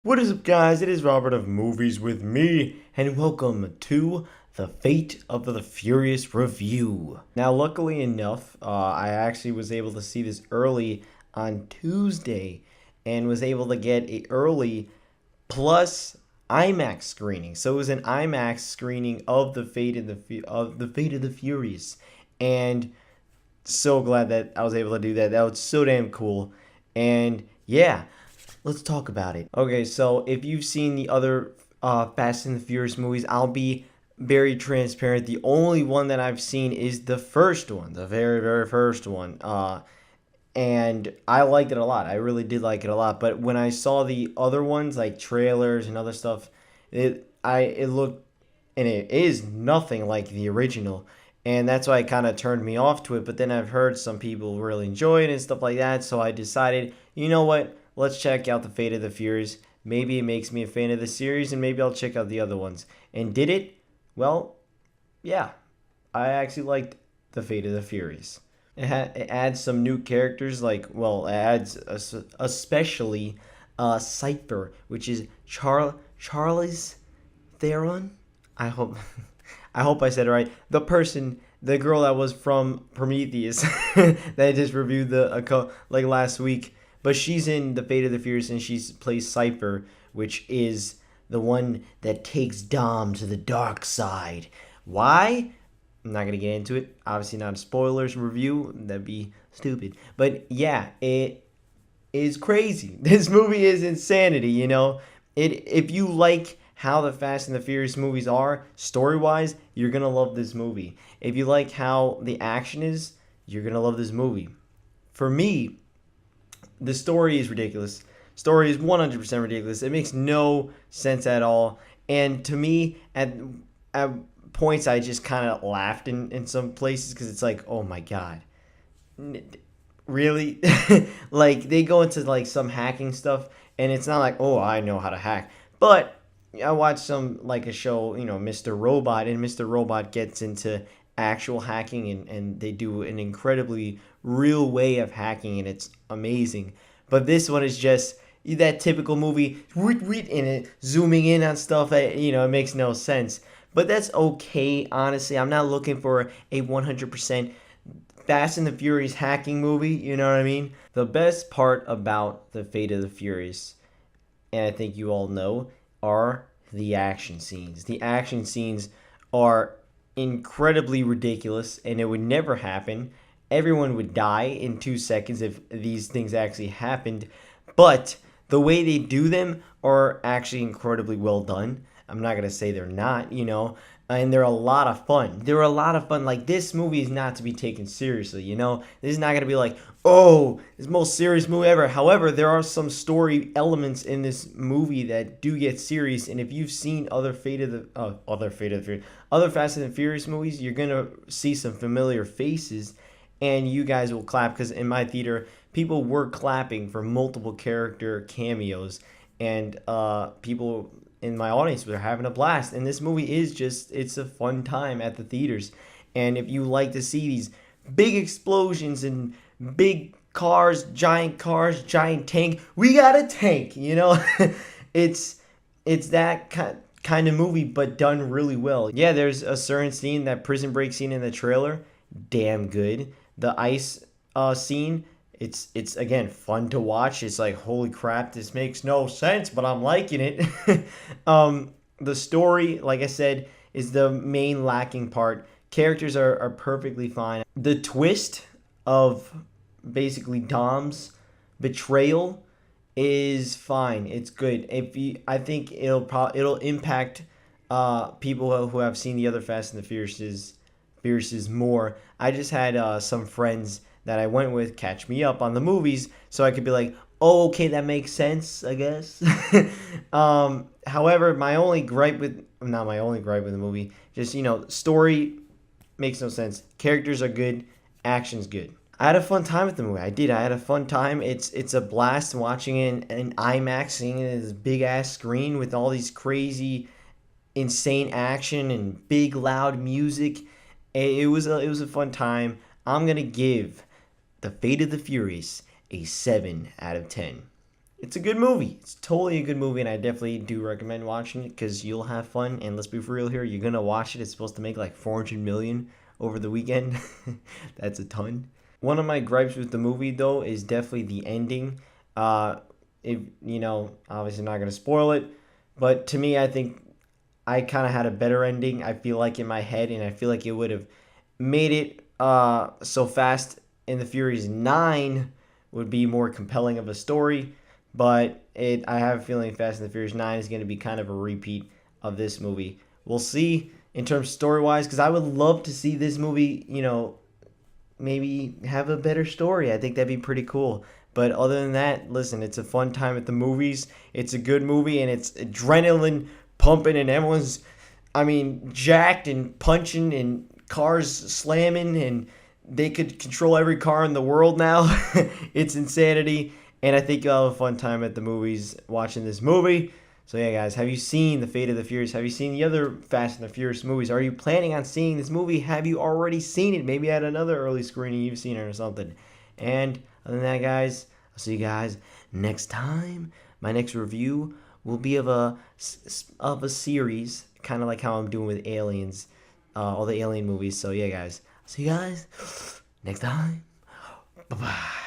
What is up, guys? It is Robert of Movies with Me, and welcome to the Fate of the Furious review. Now, luckily enough, I actually was able to see this early on Tuesday, and was able to get it early plus IMAX screening. So it was an IMAX screening of the Fate of the Furious, and so glad that I was able to do that. That was so damn cool, and yeah. Let's talk about it. Okay, so if you've seen the other Fast and the Furious movies, I'll be very transparent. The only one that I've seen is the first one, the very, very first one. And I liked it a lot. I really did like it a lot. But when I saw the other ones, like trailers and other stuff, it looked, and it is nothing like the original. And that's why it kind of turned me off to it. But then I've heard some people really enjoy it and stuff like that. So I decided, you know what? Let's check out the Fate of the Furious. Maybe it makes me a fan of the series, and maybe I'll check out the other ones. And did it? Well, yeah. I actually liked the Fate of the Furious. It adds some new characters, like, well, it adds especially Cypher, which is Charlize Theron. I hope I hope I said it right. The girl that was from Prometheus that I just reviewed like last week. But she's in the Fate of the Furious, and she plays Cypher, which is the one that takes Dom to the dark side. Why? I'm not going to get into it. Obviously not a spoilers review. That'd be stupid. But yeah, it is crazy. This movie is insanity, you know? If you like how the Fast and the Furious movies are, story-wise, you're going to love this movie. If you like how the action is, you're going to love this movie. For me, the story is ridiculous. Story is 100% ridiculous. It makes no sense at all. And to me, at points, I just kind of laughed in some places because it's like, oh my God. Really? Like, they go into like some hacking stuff, and it's not like, oh, I know how to hack. But I watched like a show, Mr. Robot, and Mr. Robot gets into actual hacking, and they do an incredibly real way of hacking, and it's amazing. But this one is just that typical movie, and it zooming in on stuff that, it makes no sense. But that's okay, honestly. I'm not looking for a 100% Fast and the Furious hacking movie, you know what I mean? The best part about the Fate of the Furious, and I think you all know, are the action scenes. The action scenes are incredibly ridiculous, and it would never happen. Everyone would die in 2 seconds if these things actually happened. But the way they do them are actually incredibly well done. I'm not going to say they're not, and they're a lot of fun. They're a lot of fun. Like, this movie is not to be taken seriously, This is not going to be like, oh, it's the most serious movie ever. However, there are some story elements in this movie that do get serious. And if you've seen other Fast and the Furious movies, you're going to see some familiar faces, and you guys will clap, because in my theater, people were clapping for multiple character cameos, and people in my audience were having a blast. And this movie is it's a fun time at the theaters. And if you like to see these big explosions and big cars, giant tank, we got a tank, it's that kind of movie, but done really well. Yeah, there's a certain scene, that prison break scene in the trailer, damn good. The ice scene, it's again fun to watch. It's like, holy crap, this makes no sense, but I'm liking it. The story, like I said, is the main lacking part. Characters are perfectly fine. The twist of basically Dom's betrayal is fine. It's good. I think it'll impact people who have seen the other Fast and the Furiouses more. I just had some friends that I went with catch me up on the movies, so I could be like, oh, okay, that makes sense, I guess. However, not my only gripe with the movie, just, story makes no sense. Characters are good, action's good. I had a fun time with the movie. I did. I had a fun time. It's a blast watching it in IMAX, seeing it in this big ass screen with all these crazy, insane action and big loud music. It was a fun time. I'm gonna give the Fate of the Furious a 7 out of 10. it's a good movie. It's totally a good movie, and I definitely do recommend watching it because you'll have fun. And let's be for real here, you're gonna watch it. It's supposed to make like 400 million over the weekend. That's a ton. One of my gripes with the movie though is definitely the ending. If obviously I'm not gonna spoil it, but to me, I think I kind of had a better ending. I feel like in my head, and I feel like it would have made it so Fast in the Furious 9 would be more compelling of a story. But I have a feeling Fast and the Furious 9 is going to be kind of a repeat of this movie. We'll see in terms of story wise, because I would love to see this movie, maybe have a better story. I think that'd be pretty cool. But other than that, listen, it's a fun time at the movies. It's a good movie, and it's adrenaline pumping, and everyone's, jacked and punching, and cars slamming, and they could control every car in the world now. It's insanity, and I think you'll have a fun time at the movies watching this movie. So yeah, guys, have you seen The Fate of the Furious? Have you seen the other Fast and the Furious movies? Are you planning on seeing this movie? Have you already seen it? Maybe at another early screening you've seen it or something. And other than that, guys, I'll see you guys next time. My next review will be of a series, kind of like how I'm doing with Aliens, all the Alien movies. So yeah, guys, see you guys next time. Bye bye.